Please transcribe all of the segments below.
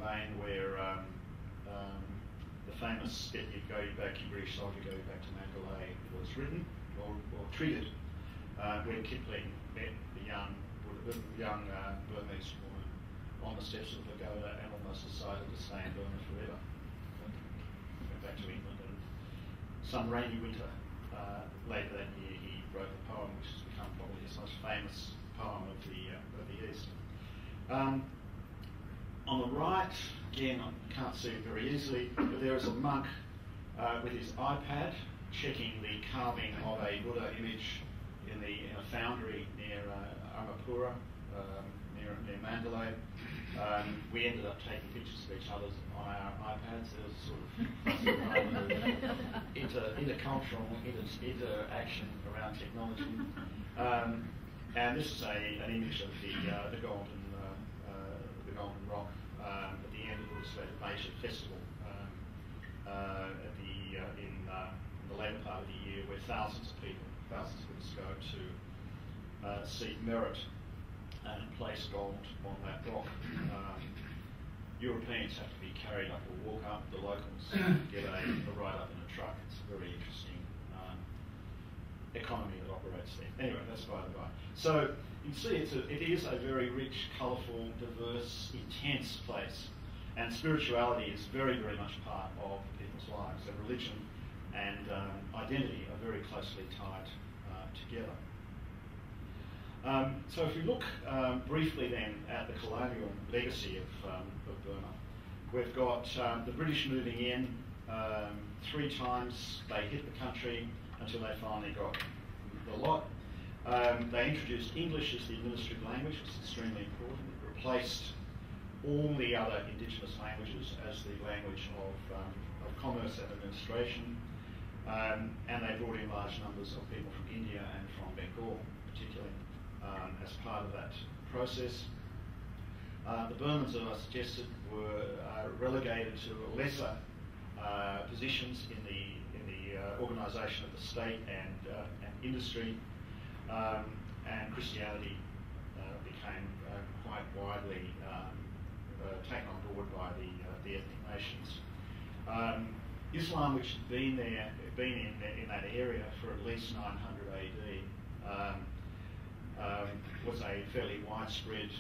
campaign where the famous "Get You Go Back, You British Soldier, Go Back to Mandalay" was written or triggered when Kipling met the young Burmese woman on the steps of the pagoda and almost decided to stay in Burma forever. Went back to England, and some rainy winter later that year he wrote a poem which has become probably his most famous poem of the East. On the right, again, I can't see it very easily, but there is a monk with his iPad checking the carving of a Buddha image in a foundry near Amapura, near Mandalay. We ended up taking pictures of each other on our iPads. There was sort of intercultural interaction around technology. And this is an image of the Golden Rock at the end of this major festival in the later part of the year, where thousands of Buddhists go to seek merit and place gold on that rock. Europeans have to be carried up or walk up. The locals get a ride up in a truck. It's a very interesting economy that operates there. Anyway, that's by the by. So you can see it is a very rich, colourful, diverse, intense place, and spirituality is very, very much part of people's lives. So religion and identity are very closely tied together. So if we look briefly then at the colonial legacy of Burma, we've got the British moving in 3 times. They hit the country until they finally got the lot. They introduced English as the administrative language, which is extremely important. It replaced all the other indigenous languages as the language of commerce and administration. And they brought in large numbers of people from India and from Bengal, particularly, as part of that process. The Burmans, as I suggested, were relegated to lesser positions in the organisation of the state and industry, and Christianity became quite widely taken on board by the ethnic nations. Islam, which had been in that area for at least 900 AD, was a fairly widespread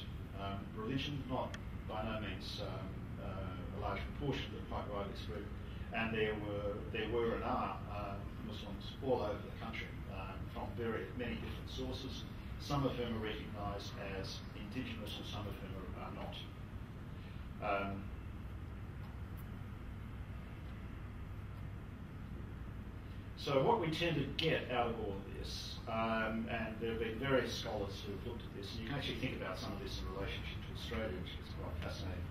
religion, not by no means a large proportion, but quite widely spread. And there were and are Muslims all over the country from many different sources, some of whom are recognised as indigenous and some of whom are not. So what we tend to get out of all of this, and there have been various scholars who have looked at this, and you can actually think about some of this in relationship to Australia, which is quite fascinating.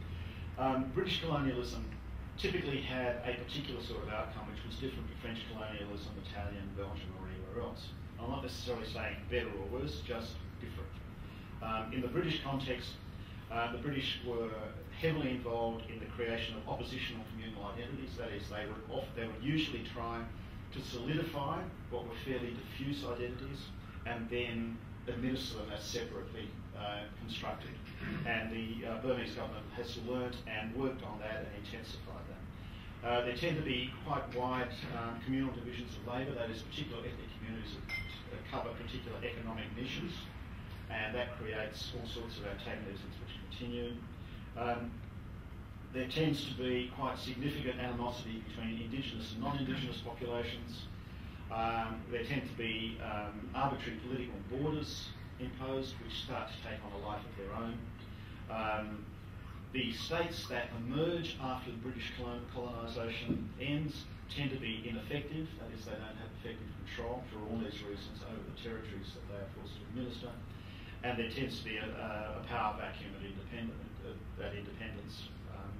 British colonialism typically had a particular sort of outcome which was different to French colonialism, Italian, Belgian, or anywhere else. I'm not necessarily saying better or worse, just different. In the British context, the British were heavily involved in the creation of oppositional communal identities. That is, they would usually try to solidify what were fairly diffuse identities and then administer them as separately constructed. And the Burmese government has learnt and worked on that and intensified that. There tend to be quite wide communal divisions of labour, that is, particular ethnic communities that cover particular economic niches, and that creates all sorts of antagonisms which continue. There tends to be quite significant animosity between indigenous and non-indigenous populations. There tend to be arbitrary political borders imposed which start to take on a life of their own. The states that emerge after the British colonisation ends tend to be ineffective, that is, they don't have effective control for all these reasons over the territories that they are forced to administer. And there tends to be a power vacuum at independence,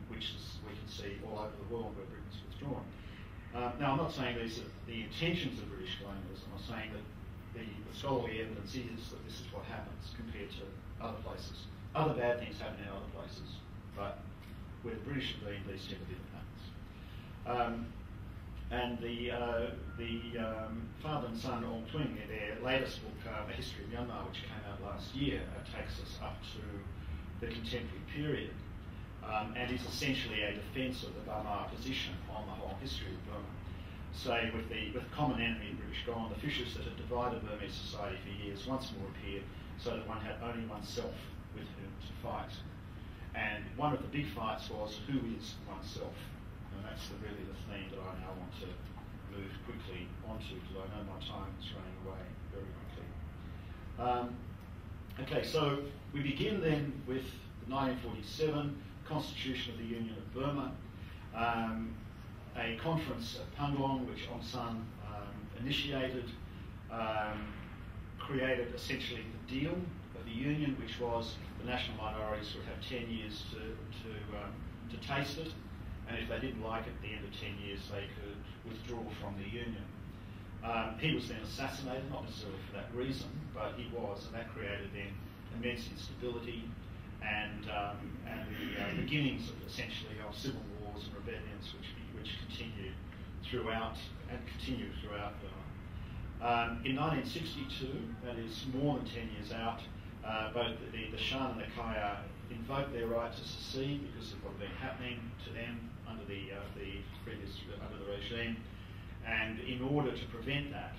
which we can see all over the world where Britain's withdrawn. Now, I'm not saying these are the intentions of British colonialism. I'm saying that the scholarly evidence is that this is what happens compared to other places. Other bad things happen in other places, but where the British have been, these tend to be the patterns. And the father and son, Ong Twing, their latest book, A History of Myanmar, which came out last year, takes us up to the contemporary period. and is essentially a defence of the Burma position on the whole history of Burma. Say, with the common enemy British gone, the fissures that had divided Burmese society for years once more appeared, so that one had only oneself with whom to fight. And one of the big fights was who is oneself, and that's really the theme that I now want to move quickly onto, because I know my time is running away very quickly. Okay, so we begin then with the 1947 Constitution of the Union of Burma, a conference at Panglong which Aung San initiated, created essentially the deal of the Union, which was the national minorities would have 10 years to taste it, and if they didn't like it at the end of 10 years they could withdraw from the Union. He was then assassinated, not necessarily for that reason, but he was, and that created then immense instability and the beginnings of essentially of civil wars and rebellions which continued throughout and continue throughout Burma. In 1962, that is more than 10 years out, both the Shan and the Kaya invoked their right to secede because of what had been happening to them under the regime, and in order to prevent that,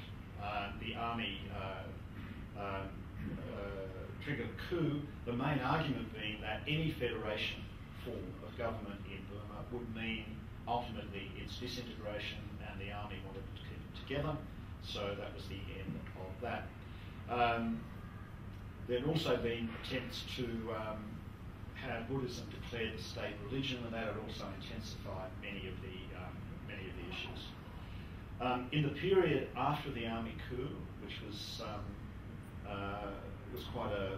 the army triggered a coup, the main argument being that any federation form of government in Burma would mean ultimately its disintegration, and the army wanted to keep it together, so that was the end of that. There had also been attempts to have Buddhism declared the state religion, and that had also intensified many of the issues. In the period after the army coup, which was quite a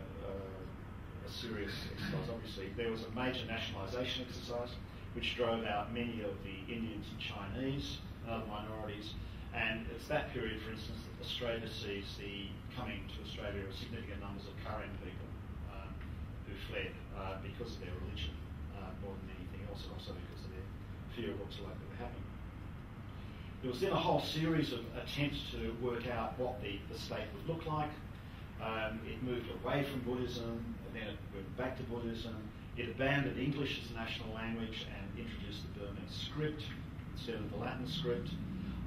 serious exercise, obviously, there was a major nationalisation exercise which drove out many of the Indians and Chinese and other minorities, and it's that period, for instance, that Australia sees the coming to Australia of significant numbers of Karen people who fled because of their religion more than anything else, and also because of their fear of what's likely to happen. There was then a whole series of attempts to work out what the state would look like. It moved away from Buddhism, and then it went back to Buddhism. It abandoned English as a national language and introduced the Burmese script instead of the Latin script,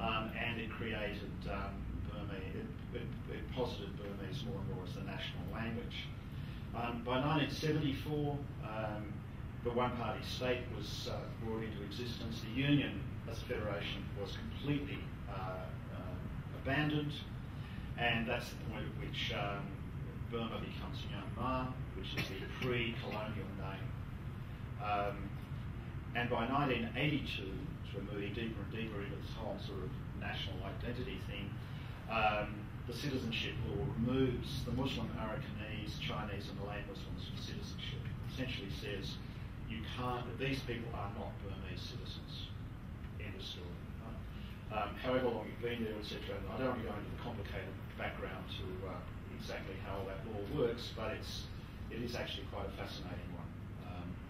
and it created it posited Burmese more and more as the national language. By 1974, the one-party state was brought into existence. The Union as a federation was completely abandoned, and that's the point at which Burma becomes Myanmar, which is the pre-colonial name. And by 1982, so we're moving deeper and deeper into this whole sort of national identity thing, the citizenship law removes the Muslim, Arakanese, Chinese and Malay Muslims from citizenship. Essentially says you can't, these people are not Burmese citizens. End of story. However long you've been there, etc. I don't want to go into the complicated background to exactly how that law works, but it is actually quite a fascinating one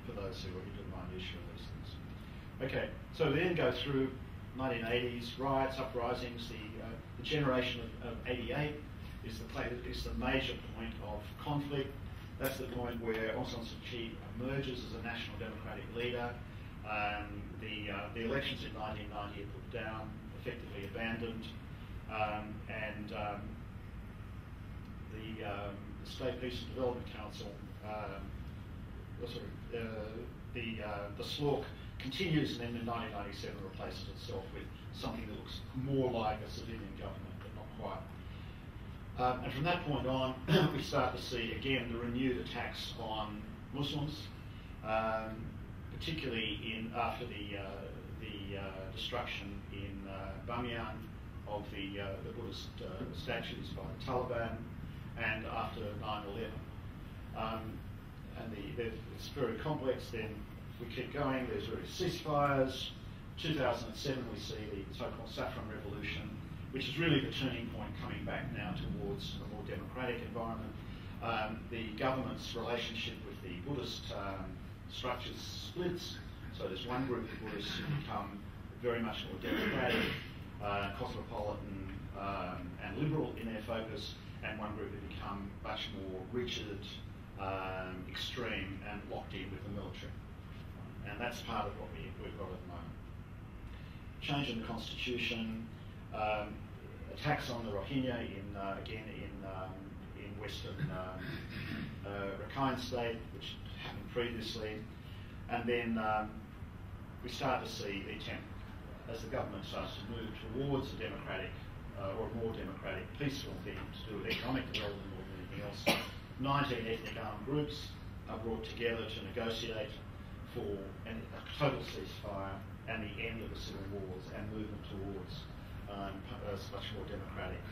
for those who are into the minutiae of these things. Okay, so we then go through 1980s riots, uprisings. The generation of 88 is the major point of conflict. That's the point where Aung San Suu Kyi emerges as a national democratic leader. The elections in 1990 are put down, effectively abandoned, and the State Peace and Development Council, the slaughter continues, and then in 1997 replaces itself with something that looks more like a civilian government, but not quite. And from that point on, we start to see again the renewed attacks on Muslims, particularly after the destruction in Bamyan of the Buddhist statues by the Taliban, and after 9/11. It's very complex. Then we keep going. There's various ceasefires. 2007, we see the so-called Saffron Revolution, which is really the turning point coming back now towards a more democratic environment. The government's relationship with the Buddhist structures splits. So there's one group of Buddhists who become very much more democratic, cosmopolitan and liberal in their focus, and one group who become much more rigid, extreme, and locked in with the military. And that's part of what we've got at the moment. Change in the constitution, attacks on the Rohingya in western Rakhine State, which happened previously, and then we start to see the attempt, as the government starts to move towards a democratic or a more democratic, peaceful thing to do with economic development more than anything else. 19 ethnic armed groups are brought together to negotiate for a total ceasefire and the end of the civil wars and movement towards a much more democratic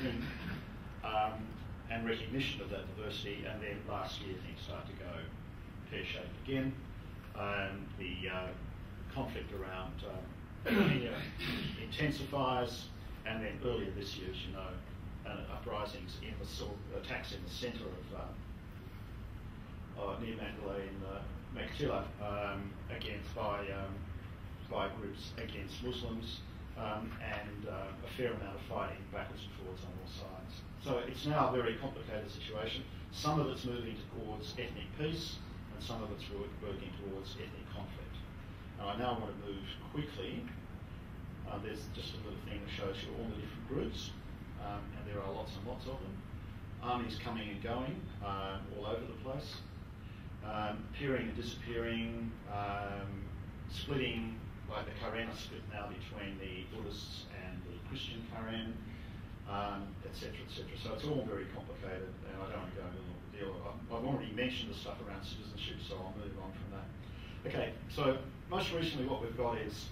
thing, and recognition of that diversity. And then last year things start to go pear-shaped again. The conflict around Rohingya intensifies, and then earlier this year, as you know, uprisings in the attacks in the centre of near Mandalay in Maktila by groups against Muslims, and a fair amount of fighting backwards and forwards on all sides. So it's now a very complicated situation. Some of it's moving towards ethnic peace, and some of it's working towards ethnic conflict. Now I now want to move quickly. There's just a little thing that shows you all the different groups, and there are lots and lots of them. Armies coming and going all over the place, appearing and disappearing, splitting, like the Karen are split now between the Buddhists and the Christian Karen, etc., etc. So it's all very complicated, and I don't want to go into the deal. I've already mentioned the stuff around citizenship, so I'll move on from that. Okay, so most recently what we've got is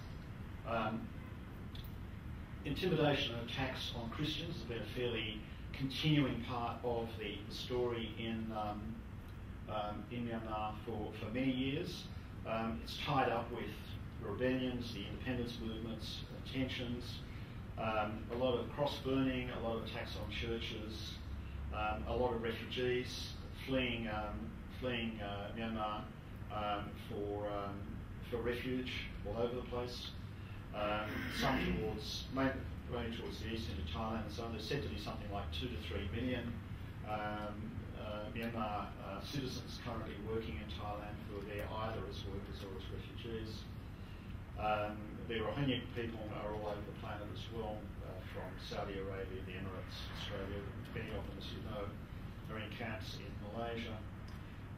intimidation and attacks on Christians have been a fairly continuing part of the story in Myanmar for many years. It's tied up with rebellions, the independence movements, tensions, a lot of cross-burning, a lot of attacks on churches, a lot of refugees fleeing Myanmar for refuge all over the place. Some mainly towards the east into Thailand and so on. There's said to be something like 2 to 3 million Myanmar citizens currently working in Thailand who are there either as workers or as refugees. The Rohingya people are all over the planet as well, from Saudi Arabia, the Emirates, Australia. Many of them, as you know, are in camps in Malaysia.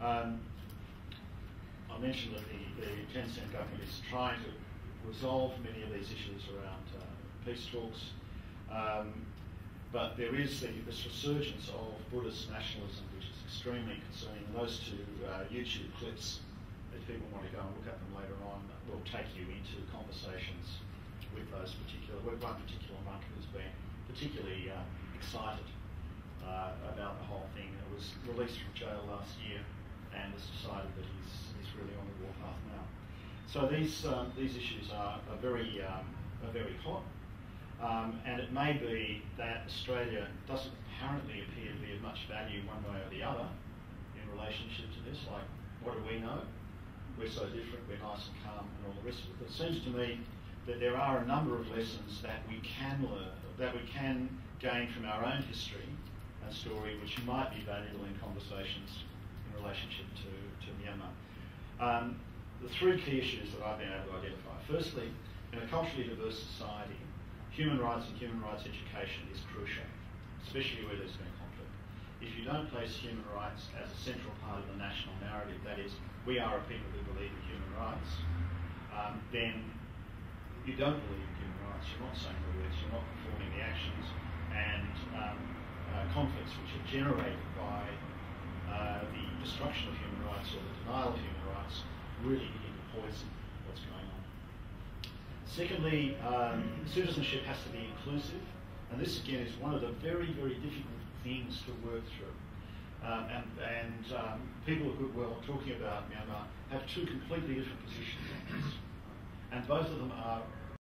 I mentioned that the Tencent government is trying to resolve many of these issues around peace talks, but there is this resurgence of Buddhist nationalism, which is extremely concerning. And those two YouTube clips, if people want to go and look at them later on, will take you into conversations with one particular monk who's been particularly excited about the whole thing. It was released from jail last year and has decided that he's really on the warpath now. So these issues are very hot, and it may be that Australia doesn't apparently appear to be of much value one way or the other in relationship to this. Like, what do we know? We're so different, we're nice and calm and all the rest of it. But it seems to me that there are a number of lessons that we can learn, that we can gain from our own history and story, which might be valuable in conversations in relationship to Myanmar. The three key issues that I've been able to identify. Firstly, in a culturally diverse society, human rights and human rights education is crucial, especially where there's been conflict. If you don't place human rights as a central part of the national narrative, that is, we are a people who believe in human rights, then you don't believe in human rights, you're not saying the words, you're not performing the actions, and conflicts which are generated by the destruction of human rights or the denial of human rights really begin to poison what's going on. Secondly, citizenship has to be inclusive, and this again is one of the very, very difficult things to work through. And people of goodwill talking about Myanmar have two completely different positions on this, and both of them are